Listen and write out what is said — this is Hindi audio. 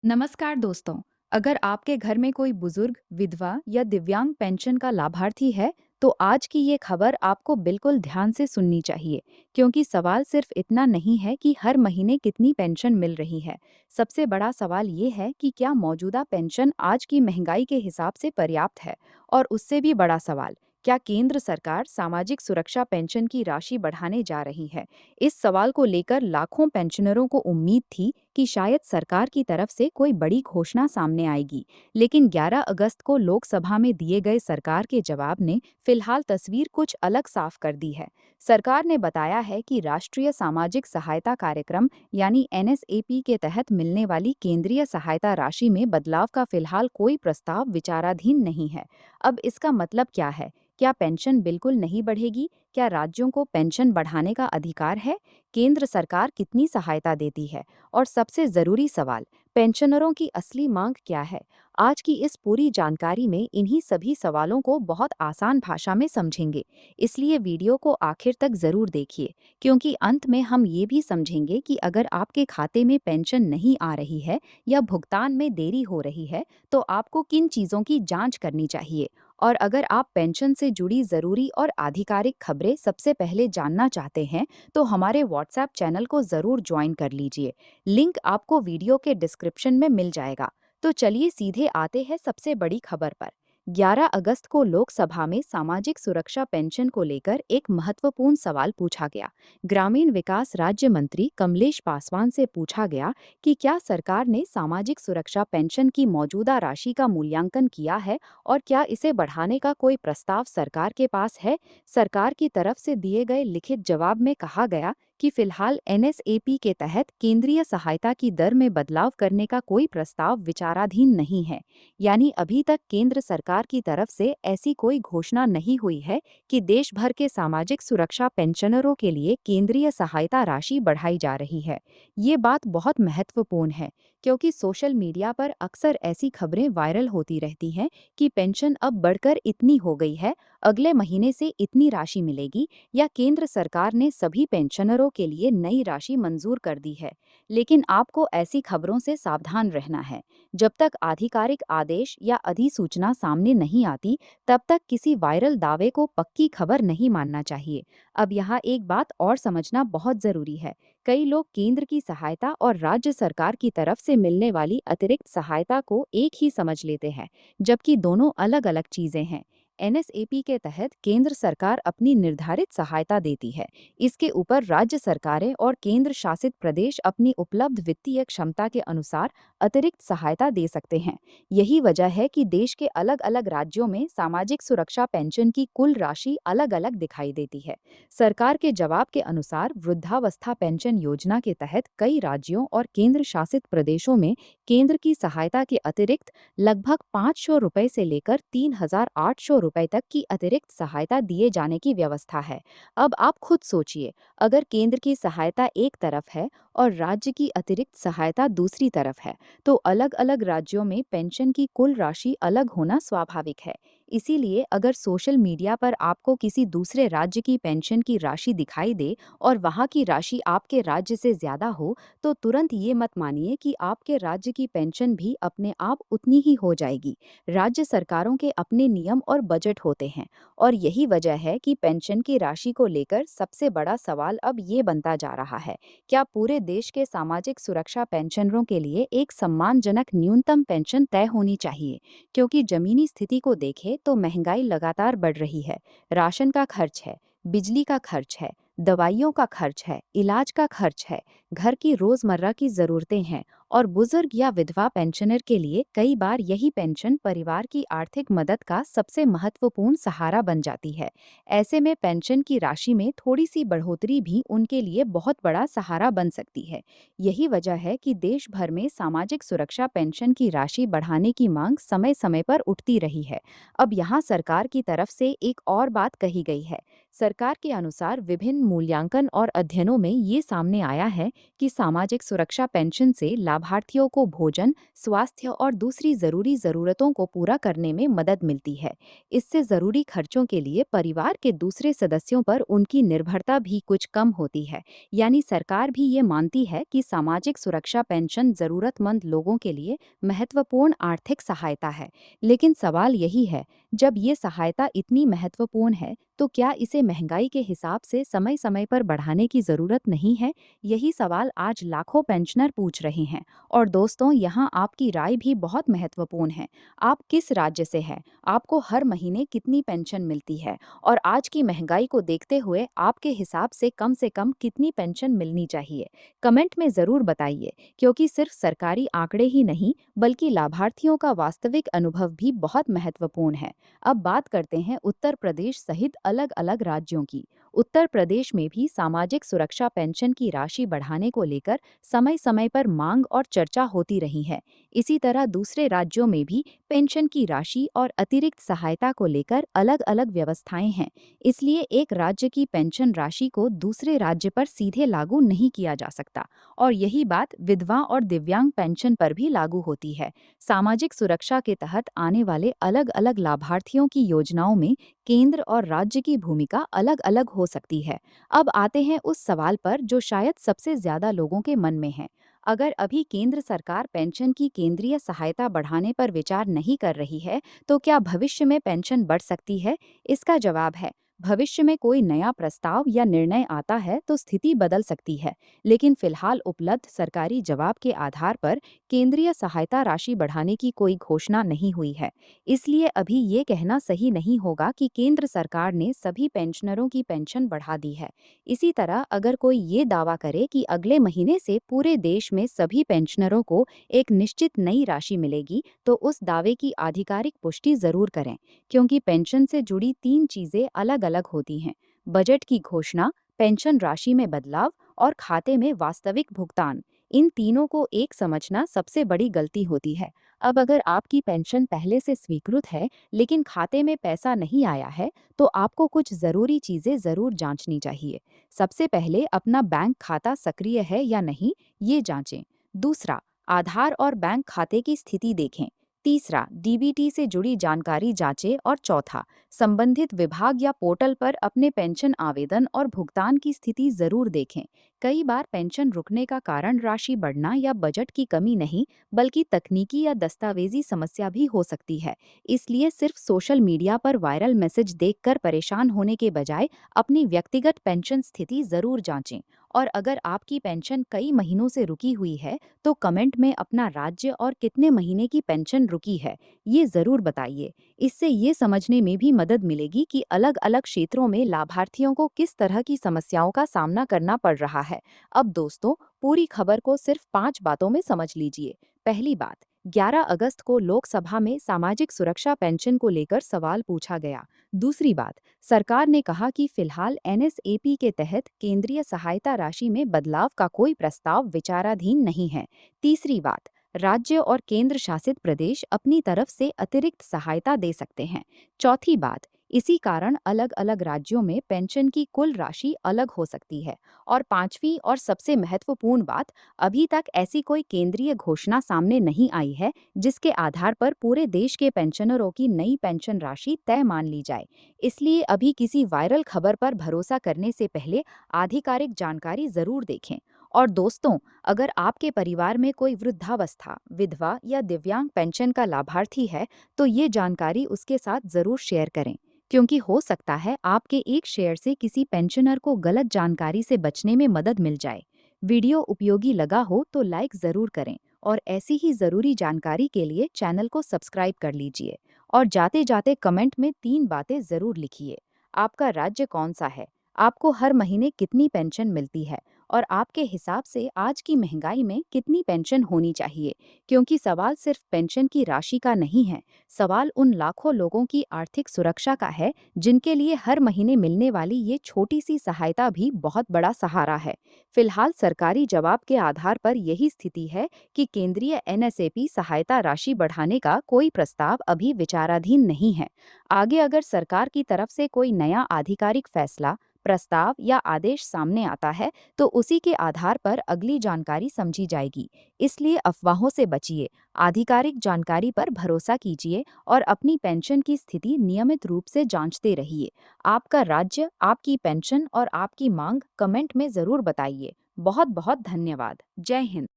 नमस्कार दोस्तों। अगर आपके घर में कोई बुजुर्ग, विधवा या दिव्यांग पेंशन का लाभार्थी है, तो आज की ये खबर आपको बिल्कुल ध्यान से सुननी चाहिए, क्योंकि सवाल सिर्फ इतना नहीं है कि हर महीने कितनी पेंशन मिल रही है। सबसे बड़ा सवाल ये है कि क्या मौजूदा पेंशन आज की महंगाई के हिसाब से पर्याप्त है, और उससे भी बड़ा सवाल, क्या केंद्र सरकार सामाजिक सुरक्षा पेंशन की राशि बढ़ाने जा रही है। इस सवाल को लेकर लाखों पेंशनरों को उम्मीद थी कि शायद सरकार की तरफ से कोई बड़ी घोषणा सामने आएगी, लेकिन 11 अगस्त को लोकसभा में दिए गए सरकार के जवाब ने फिलहाल तस्वीर कुछ अलग साफ कर दी है। सरकार ने बताया है कि राष्ट्रीय सामाजिक सहायता कार्यक्रम यानी एनएसएपी के तहत मिलने वाली केंद्रीय सहायता राशि में बदलाव का फिलहाल कोई प्रस्ताव विचाराधीन नहीं है। अब इसका मतलब क्या है? क्या पेंशन बिल्कुल नहीं बढ़ेगी? क्या राज्यों को पेंशन बढ़ाने का अधिकार है? केंद्र सरकार कितनी सहायता देती है? और सबसे जरूरी सवाल, पेंशनरों की असली मांग क्या है? आज की इस पूरी जानकारी में इन्हीं सभी सवालों को बहुत आसान भाषा में समझेंगे। इसलिए वीडियो को आखिर तक जरूर देखिए, क्योंकि अंत में हम ये भी समझेंगे कि अगर आपके खाते में पेंशन नहीं आ रही है या भुगतान में देरी हो रही है, तो आपको किन चीज़ों की जांच करनी चाहिए। और अगर आप पेंशन से जुड़ी जरूरी और आधिकारिक खबरें सबसे पहले जानना चाहते हैं, तो हमारे व्हाट्सएप चैनल को जरूर ज्वाइन कर लीजिए। लिंक आपको वीडियो के डिस्क्रिप्शन में मिल जाएगा। तो चलिए सीधे आते हैं सबसे बड़ी खबर पर। 11 अगस्त को लोकसभा में सामाजिक सुरक्षा पेंशन को लेकर एक महत्वपूर्ण सवाल पूछा गया। ग्रामीण विकास राज्य मंत्री कमलेश पासवान से पूछा गया कि क्या सरकार ने सामाजिक सुरक्षा पेंशन की मौजूदा राशि का मूल्यांकन किया है, और क्या इसे बढ़ाने का कोई प्रस्ताव सरकार के पास है। सरकार की तरफ से दिए गए लिखित जवाब में कहा गया कि फिलहाल एनएसएपी के तहत केंद्रीय सहायता की दर में बदलाव करने का कोई प्रस्ताव विचाराधीन नहीं है। यानी अभी तक केंद्र सरकार की तरफ से ऐसी कोई घोषणा नहीं हुई है कि देश भर के सामाजिक सुरक्षा पेंशनरों के लिए केंद्रीय सहायता राशि बढ़ाई जा रही है। ये बात बहुत महत्वपूर्ण है, क्योंकि सोशल मीडिया पर अक्सर ऐसी खबरें वायरल होती रहती हैं कि पेंशन अब बढ़कर इतनी हो गई है, अगले महीने से इतनी राशि मिलेगी, या केंद्र सरकार ने सभी पेंशनरों के लिए नई राशि मंजूर कर दी है। लेकिन आपको ऐसी खबरों से सावधान रहना है। जब तक आधिकारिक आदेश या अधिसूचना सामने नहीं आती, तब तक किसी वायरल दावे को पक्की खबर नहीं मानना चाहिए। अब यहाँ एक बात और समझना बहुत जरूरी है। कई लोग केंद्र की सहायता और राज्य सरकार की तरफ से मिलने वाली अतिरिक्त सहायता को एक ही समझ लेते हैं, जबकि दोनों अलग अलग चीजें हैं। एनएसएपी के तहत केंद्र सरकार अपनी निर्धारित सहायता देती है। इसके ऊपर राज्य सरकारें और केंद्र शासित प्रदेश अपनी उपलब्ध वित्तीय क्षमता के अनुसार अतिरिक्त सहायता दे सकते हैं। यही वजह है कि देश के अलग अलग राज्यों में सामाजिक सुरक्षा पेंशन की कुल राशि अलग अलग दिखाई देती है। सरकार के जवाब के अनुसार वृद्धावस्था पेंशन योजना के तहत कई राज्यों और केंद्र शासित प्रदेशों में केंद्र की सहायता के अतिरिक्त लगभग 500 रुपए से लेकर 3,800 रुपए तक की अतिरिक्त सहायता दिए जाने की व्यवस्था है। अब आप खुद सोचिए, अगर केंद्र की सहायता एक तरफ है और राज्य की अतिरिक्त सहायता दूसरी तरफ है, तो अलग अलग राज्यों में पेंशन की कुल राशि अलग होना स्वाभाविक है। इसीलिए अगर सोशल मीडिया पर आपको किसी दूसरे राज्य की पेंशन की राशि दिखाई दे और वहां की राशि आपके राज्य से ज्यादा हो, तो तुरंत ये मत मानिए कि आपके राज्य की पेंशन भी अपने आप उतनी ही हो जाएगी। राज्य सरकारों के अपने नियम और बजट होते हैं, और यही वजह है कि पेंशन की राशि को लेकर सबसे बड़ा सवाल अब ये बनता जा रहा है, क्या पूरे देश के सामाजिक सुरक्षा पेंशनरों के लिए एक सम्मानजनक न्यूनतम पेंशन तय होनी चाहिए। क्योंकि जमीनी स्थिति को देखें तो महंगाई लगातार बढ़ रही है। राशन का खर्च है, बिजली का खर्च है, दवाइयों का खर्च है, इलाज का खर्च है, घर की रोजमर्रा की जरूरतें हैं, और बुजुर्ग या विधवा पेंशनर के लिए कई बार यही पेंशन परिवार की आर्थिक मदद का सबसे महत्वपूर्ण सहारा बन जाती है। ऐसे में पेंशन की राशि में थोड़ी सी बढ़ोतरी भी उनके लिए बहुत बड़ा सहारा बन सकती है। यही वजह है कि देश भर में सामाजिक सुरक्षा पेंशन की राशि बढ़ाने की मांग समय समय पर उठती रही है। अब यहाँ सरकार की तरफ से एक और बात कही गई है। सरकार के अनुसार विभिन्न मूल्यांकन और अध्ययनों में ये सामने आया है कि सामाजिक सुरक्षा पेंशन से लाभार्थियों को भोजन, स्वास्थ्य और दूसरी जरूरी जरूरतों को पूरा करने में मदद मिलती है। इससे जरूरी खर्चों के लिए परिवार के दूसरे सदस्यों पर उनकी निर्भरता भी कुछ कम होती है। यानी सरकार भी ये मानती है कि सामाजिक सुरक्षा पेंशन जरूरतमंद लोगों के लिए महत्वपूर्ण आर्थिक सहायता है। लेकिन सवाल यही है, जब ये सहायता इतनी महत्वपूर्ण है तो क्या इसे महंगाई के हिसाब से समय समय पर बढ़ाने की जरूरत नहीं है? यही सवाल आज लाखों पेंशनर पूछ रहे हैं। और दोस्तों, यहाँ आपकी राय भी बहुत महत्वपूर्ण है। आप किस राज्य से हैं? आपको हर महीने कितनी पेंशन मिलती है? और आज की महंगाई को देखते हुए आपके हिसाब से कम कितनी पेंशन मिलनी चाहिए? कमेंट में जरूर बताइए, क्योंकि सिर्फ सरकारी आंकड़े ही नहीं बल्कि लाभार्थियों का वास्तविक अनुभव भी बहुत महत्वपूर्ण है। अब बात करते हैं उत्तर प्रदेश सहित अलग अलग राज्यों की। उत्तर प्रदेश में भी सामाजिक सुरक्षा पेंशन की राशि बढ़ाने को लेकर समय समय पर मांग और चर्चा होती रही है। इसी तरह दूसरे राज्यों में भी पेंशन की राशि और अतिरिक्त सहायता को लेकर अलग अलग व्यवस्थाएं हैं। इसलिए एक राज्य की पेंशन राशि को दूसरे राज्य पर सीधे लागू नहीं किया जा सकता। और यही बात विधवा और दिव्यांग पेंशन पर भी लागू होती है। सामाजिक सुरक्षा के तहत आने वाले अलग अलग लाभार्थियों की योजनाओं में केंद्र और राज्य की भूमिका अलग अलग हो सकती है। अब आते हैं उस सवाल पर जो शायद सबसे ज्यादा लोगों के मन में है। अगर अभी केंद्र सरकार पेंशन की केंद्रीय सहायता बढ़ाने पर विचार नहीं कर रही है, तो क्या भविष्य में पेंशन बढ़ सकती है? इसका जवाब है, भविष्य में कोई नया प्रस्ताव या निर्णय आता है तो स्थिति बदल सकती है। लेकिन फिलहाल उपलब्ध सरकारी जवाब के आधार पर केंद्रीय सहायता राशि बढ़ाने की कोई घोषणा नहीं हुई है। इसलिए अभी ये कहना सही नहीं होगा कि केंद्र सरकार ने सभी पेंशनरों की पेंशन बढ़ा दी है। इसी तरह अगर कोई ये दावा करे कि अगले महीने से पूरे देश में सभी पेंशनरों को एक निश्चित नई राशि मिलेगी, तो उस दावे की आधिकारिक पुष्टि जरूर करें, क्योंकि पेंशन से जुड़ी तीन चीजें अलग अलग होती हैं: बजट की घोषणा, पेंशन राशि में बदलाव और खाते में वास्तविक भुगतान। इन तीनों को एक समझना सबसे बड़ी गलती होती है। अब अगर आपकी पेंशन पहले से स्वीकृत है लेकिन खाते में पैसा नहीं आया है, तो आपको कुछ जरूरी चीजें जरूर जांचनी चाहिए। सबसे पहले अपना बैंक खाता सक्रिय है या नहीं, ये जांचें। दूसरा, आधार और बैंक खाते की स्थिति देखें। तीसरा, डीबीटी से जुड़ी जानकारी जांचें। और चौथा, संबंधित विभाग या पोर्टल पर अपने पेंशन आवेदन और भुगतान की स्थिति जरूर देखें। कई बार पेंशन रुकने का कारण राशि बढ़ना या बजट की कमी नहीं, बल्कि तकनीकी या दस्तावेजी समस्या भी हो सकती है। इसलिए सिर्फ सोशल मीडिया पर वायरल मैसेज देखकर परेशान होने के बजाय अपनी व्यक्तिगत पेंशन स्थिति जरूर जांचें। और अगर आपकी पेंशन कई महीनों से रुकी हुई है, तो कमेंट में अपना राज्य और कितने महीने की पेंशन रुकी है, ये जरूर बताइए। इससे ये समझने में भी मदद मिलेगी कि अलग अलग क्षेत्रों में लाभार्थियों को किस तरह की समस्याओं का सामना करना पड़ रहा है। अब दोस्तों, पूरी खबर को सिर्फ 5 बातों में समझ लीजिए। पहली बात, 11 अगस्त को लोकसभा में सामाजिक सुरक्षा पेंशन को लेकर सवाल पूछा गया। दूसरी बात, सरकार ने कहा कि फिलहाल एनएसएपी के तहत केंद्रीय सहायता राशि में बदलाव का कोई प्रस्ताव विचाराधीन नहीं है। तीसरी बात, राज्य और केंद्र शासित प्रदेश अपनी तरफ से अतिरिक्त सहायता दे सकते हैं। चौथी बात, इसी कारण अलग अलग राज्यों में पेंशन की कुल राशि अलग हो सकती है। और पांचवी और सबसे महत्वपूर्ण बात, अभी तक ऐसी कोई केंद्रीय घोषणा सामने नहीं आई है जिसके आधार पर पूरे देश के पेंशनरों की नई पेंशन राशि तय मान ली जाए। इसलिए अभी किसी वायरल खबर पर भरोसा करने से पहले आधिकारिक जानकारी जरूर देखें। और दोस्तों, अगर आपके परिवार में कोई वृद्धावस्था, विधवा या दिव्यांग पेंशन का लाभार्थी है, तो ये जानकारी उसके साथ जरूर शेयर करें, क्योंकि हो सकता है आपके एक शेयर से किसी पेंशनर को गलत जानकारी से बचने में मदद मिल जाए। वीडियो उपयोगी लगा हो तो लाइक जरूर करें और ऐसी ही जरूरी जानकारी के लिए चैनल को सब्सक्राइब कर लीजिए। और जाते जाते कमेंट में 3 बातें जरूर लिखिए। आपका राज्य कौन सा है? आपको हर महीने कितनी पेंशन मिलती है? और आपके हिसाब से आज की महंगाई में कितनी पेंशन होनी चाहिए, क्योंकि सवाल सिर्फ पेंशन की राशि का नहीं है। सवाल उन लाखों लोगों की आर्थिक सुरक्षा का है जिनके लिए हर महीने मिलने वाली ये छोटी सी सहायता भी बहुत बड़ा सहारा है। फिलहाल सरकारी जवाब के आधार पर यही स्थिति है कि केंद्रीय एनएसएपी सहायता राशि बढ़ाने का कोई प्रस्ताव अभी विचाराधीन नहीं है। आगे अगर सरकार की तरफ से कोई नया आधिकारिक फैसला, प्रस्ताव या आदेश सामने आता है तो उसी के आधार पर अगली जानकारी समझी जाएगी। इसलिए अफवाहों से बचिए, आधिकारिक जानकारी पर भरोसा कीजिए और अपनी पेंशन की स्थिति नियमित रूप से जांचते रहिए। आपका राज्य, आपकी पेंशन और आपकी मांग कमेंट में ज़रूर बताइए। बहुत बहुत धन्यवाद। जय हिंद।